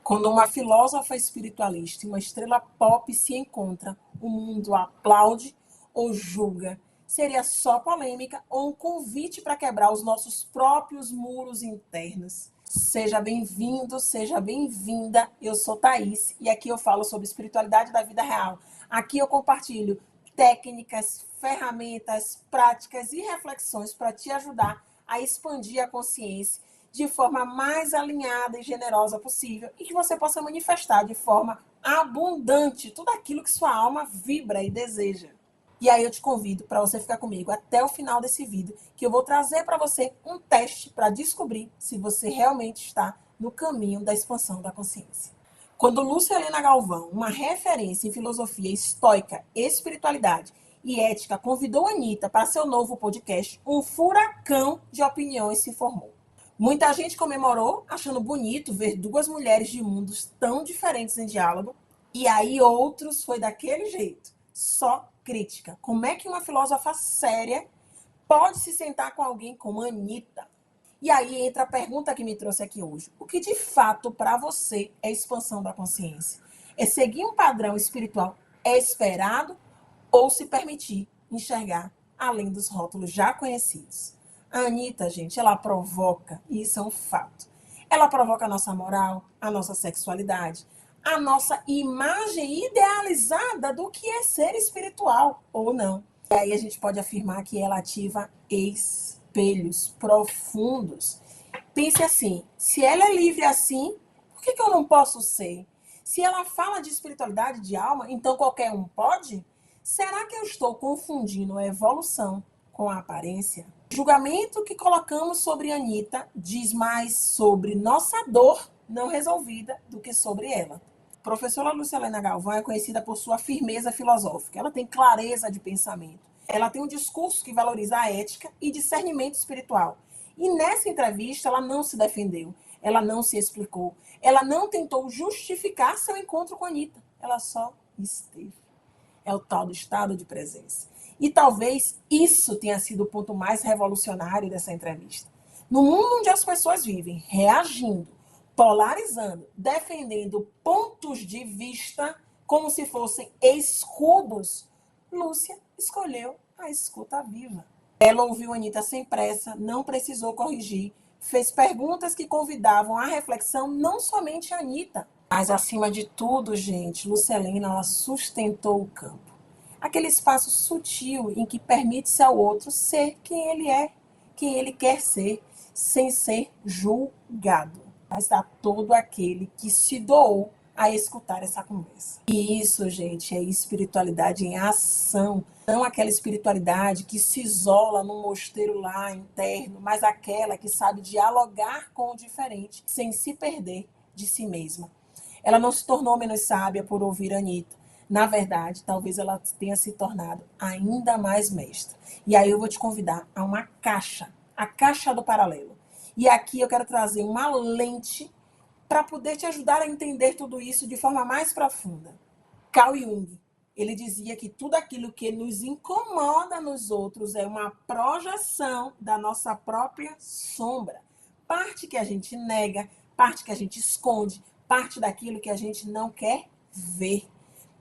Quando uma filósofa espiritualista e uma estrela pop se encontram, o mundo aplaude ou julga. Seria só polêmica ou um convite para quebrar os nossos próprios muros internos. Seja bem-vindo, seja bem-vinda. Eu sou Thaís e aqui eu falo sobre espiritualidade da vida real. Aqui eu compartilho técnicas, ferramentas, práticas e reflexões para te ajudar a expandir a consciência de forma mais alinhada e generosa possível e que você possa manifestar de forma abundante tudo aquilo que sua alma vibra e deseja. E aí eu te convido para você ficar comigo até o final desse vídeo, que eu vou trazer para você um teste para descobrir se você realmente está no caminho da expansão da consciência. Quando Lúcia Helena Galvão, uma referência em filosofia estoica, espiritualidade e ética, convidou a Anitta para seu novo podcast, um furacão de opiniões se formou. Muita gente comemorou, achando bonito ver duas mulheres de mundos tão diferentes em diálogo. E aí outros foi daquele jeito, só crítica. Como é que uma filósofa séria pode se sentar com alguém como a Anitta? E aí entra a pergunta que me trouxe aqui hoje. O que de fato para você é expansão da consciência? É seguir um padrão espiritual esperado ou se permitir enxergar além dos rótulos já conhecidos? A Anitta, gente, ela provoca, e isso é um fato. Ela provoca a nossa moral, a nossa sexualidade, a nossa imagem idealizada do que é ser espiritual ou não. E aí a gente pode afirmar que ela ativa espelhos profundos. Pense assim, se ela é livre assim, por que eu não posso ser? Se ela fala de espiritualidade, de alma, então qualquer um pode? Será que eu estou confundindo a evolução com a aparência? O julgamento que colocamos sobre a Anitta diz mais sobre nossa dor não resolvida do que sobre ela. A professora Lúcia Helena Galvão é conhecida por sua firmeza filosófica. Ela tem clareza de pensamento. Ela tem um discurso que valoriza a ética e discernimento espiritual. E nessa entrevista ela não se defendeu, ela não se explicou, ela não tentou justificar seu encontro com a Anitta. Ela só esteve. É o tal do estado de presença. E talvez isso tenha sido o ponto mais revolucionário dessa entrevista. No mundo onde as pessoas vivem reagindo, polarizando, defendendo pontos de vista como se fossem escudos, Lúcia escolheu a escuta viva. Ela ouviu a Anitta sem pressa, não precisou corrigir, fez perguntas que convidavam à reflexão não somente a Anitta, mas, acima de tudo, gente, Lúcia Helena, ela sustentou o campo. Aquele espaço sutil em que permite-se ao outro ser quem ele é, quem ele quer ser, sem ser julgado. Mas a todo aquele que se doou a escutar essa conversa. E isso, gente, é espiritualidade em ação. Não aquela espiritualidade que se isola num mosteiro lá interno, mas aquela que sabe dialogar com o diferente sem se perder de si mesma. Ela não se tornou menos sábia por ouvir a Anitta. Na verdade, talvez ela tenha se tornado ainda mais mestra. E aí eu vou te convidar a uma caixa, a caixa do paralelo. E aqui eu quero trazer uma lente para poder te ajudar a entender tudo isso de forma mais profunda. Carl Jung, ele dizia que tudo aquilo que nos incomoda nos outros é uma projeção da nossa própria sombra. Parte que a gente nega, parte que a gente esconde, parte daquilo que a gente não quer ver.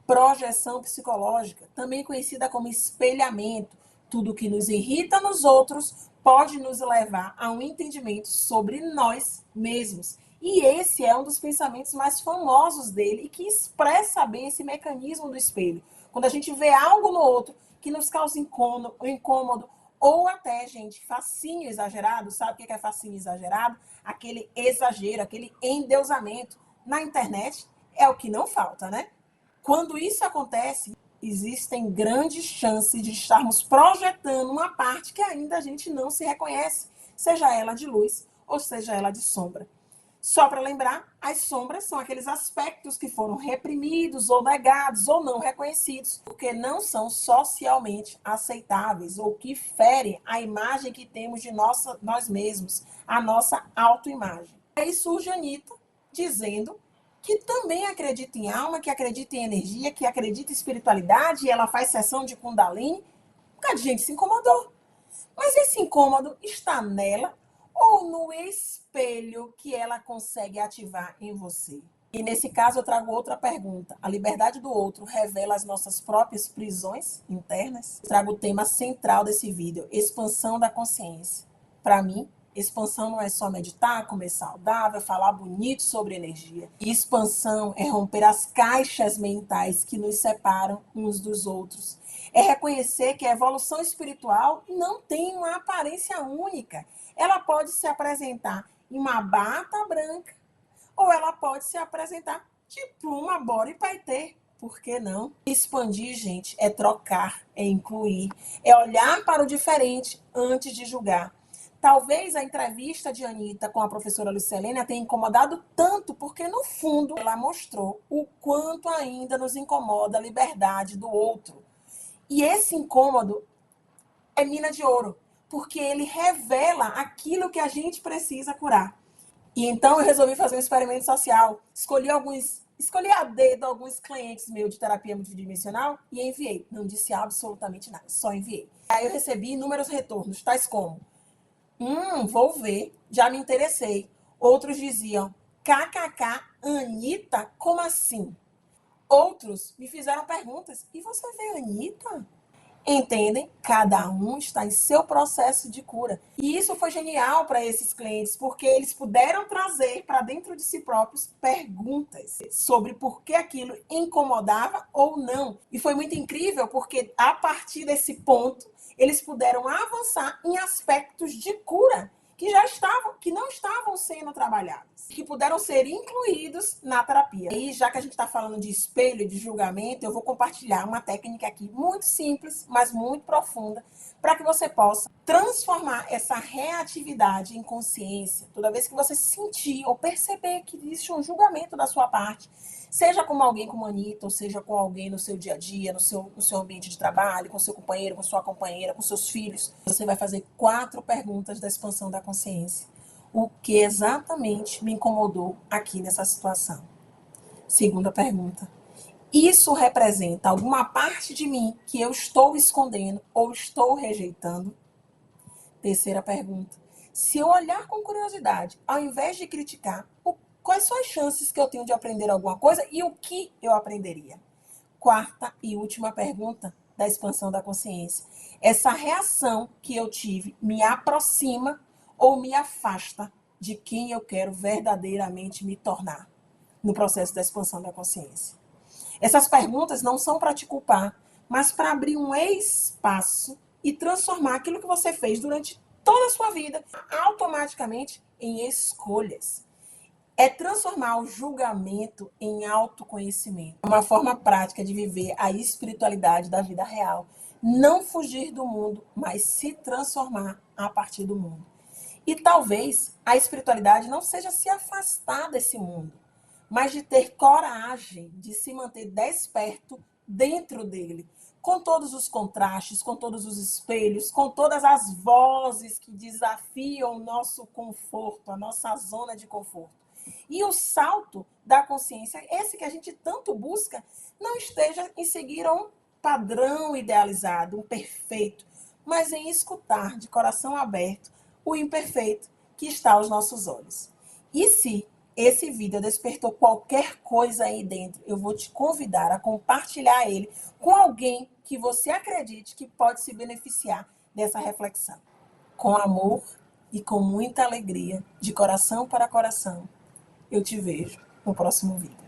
Projeção psicológica, também conhecida como espelhamento. Tudo que nos irrita nos outros pode nos levar a um entendimento sobre nós mesmos. E esse é um dos pensamentos mais famosos dele e que expressa bem esse mecanismo do espelho. Quando a gente vê algo no outro que nos causa incômodo ou até, gente, fascínio exagerado. Sabe o que é fascínio exagerado? Aquele exagero, aquele endeusamento. Na internet é o que não falta, né? Quando isso acontece, existem grandes chances de estarmos projetando uma parte que ainda a gente não se reconhece, seja ela de luz ou seja ela de sombra. Só para lembrar, as sombras são aqueles aspectos que foram reprimidos ou negados ou não reconhecidos, porque não são socialmente aceitáveis ou que ferem a imagem que temos de nós mesmos, a nossa autoimagem. Aí surge a Anitta dizendo que também acredita em alma, que acredita em energia, que acredita em espiritualidade, e ela faz sessão de Kundalini. Um bocado de gente se incomodou. Mas esse incômodo está nela ou no espelho que ela consegue ativar em você? E nesse caso eu trago outra pergunta. A liberdade do outro revela as nossas próprias prisões internas? Trago o tema central desse vídeo, expansão da consciência. Para mim, expansão não é só meditar, comer saudável, falar bonito sobre energia. Expansão é romper as caixas mentais que nos separam uns dos outros. É reconhecer que a evolução espiritual não tem uma aparência única. Ela pode se apresentar em uma bata branca, ou ela pode se apresentar de pluma, bora e paetê. Por que não? Expandir, gente, é trocar, é incluir, é olhar para o diferente antes de julgar. Talvez a entrevista de Anitta com a professora Lucilene tenha incomodado tanto, porque no fundo ela mostrou o quanto ainda nos incomoda a liberdade do outro. E esse incômodo é mina de ouro, porque ele revela aquilo que a gente precisa curar. E então eu resolvi fazer um experimento social. Escolhi a dedo alguns clientes meus de terapia multidimensional e enviei. Não disse absolutamente nada, só enviei. Aí eu recebi inúmeros retornos, tais como: vou ver, já me interessei. Outros diziam: kkk, Anitta, como assim? Outros me fizeram perguntas: e você vê Anitta? Entendem? Cada um está em seu processo de cura. E isso foi genial para esses clientes, porque eles puderam trazer para dentro de si próprios perguntas sobre por que aquilo incomodava ou não. E foi muito incrível, porque a partir desse ponto, eles puderam avançar em aspectos de cura que não estavam sendo trabalhados, que puderam ser incluídos na terapia. E já que a gente está falando de espelho e de julgamento, eu vou compartilhar uma técnica aqui muito simples, mas muito profunda, para que você possa transformar essa reatividade em consciência. Toda vez que você sentir ou perceber que existe um julgamento da sua parte, seja com alguém como a Anitta, ou seja com alguém no seu dia a dia, no seu ambiente de trabalho, com seu companheiro, com sua companheira, com seus filhos, você vai fazer 4 perguntas da expansão da consciência. O que exatamente me incomodou aqui nessa situação? Segunda pergunta: isso representa alguma parte de mim que eu estou escondendo ou estou rejeitando? Terceira pergunta: se eu olhar com curiosidade, ao invés de criticar, quais são as chances que eu tenho de aprender alguma coisa e o que eu aprenderia? Quarta e última pergunta da expansão da consciência: essa reação que eu tive me aproxima ou me afasta de quem eu quero verdadeiramente me tornar no processo da expansão da consciência? Essas perguntas não são para te culpar, mas para abrir um espaço e transformar aquilo que você fez durante toda a sua vida automaticamente em escolhas. É transformar o julgamento em autoconhecimento. Uma forma prática de viver a espiritualidade da vida real. Não fugir do mundo, mas se transformar a partir do mundo. E talvez a espiritualidade não seja se afastar desse mundo, mas de ter coragem de se manter desperto dentro dele, com todos os contrastes, com todos os espelhos, com todas as vozes que desafiam o nosso conforto, a nossa zona de conforto. E o salto da consciência, esse que a gente tanto busca, não esteja em seguir um padrão idealizado, um perfeito, mas em escutar de coração aberto o imperfeito que está aos nossos olhos. E se esse vídeo despertou qualquer coisa aí dentro, eu vou te convidar a compartilhar ele com alguém que você acredite que pode se beneficiar dessa reflexão. Com amor e com muita alegria, de coração para coração, eu te vejo no próximo vídeo.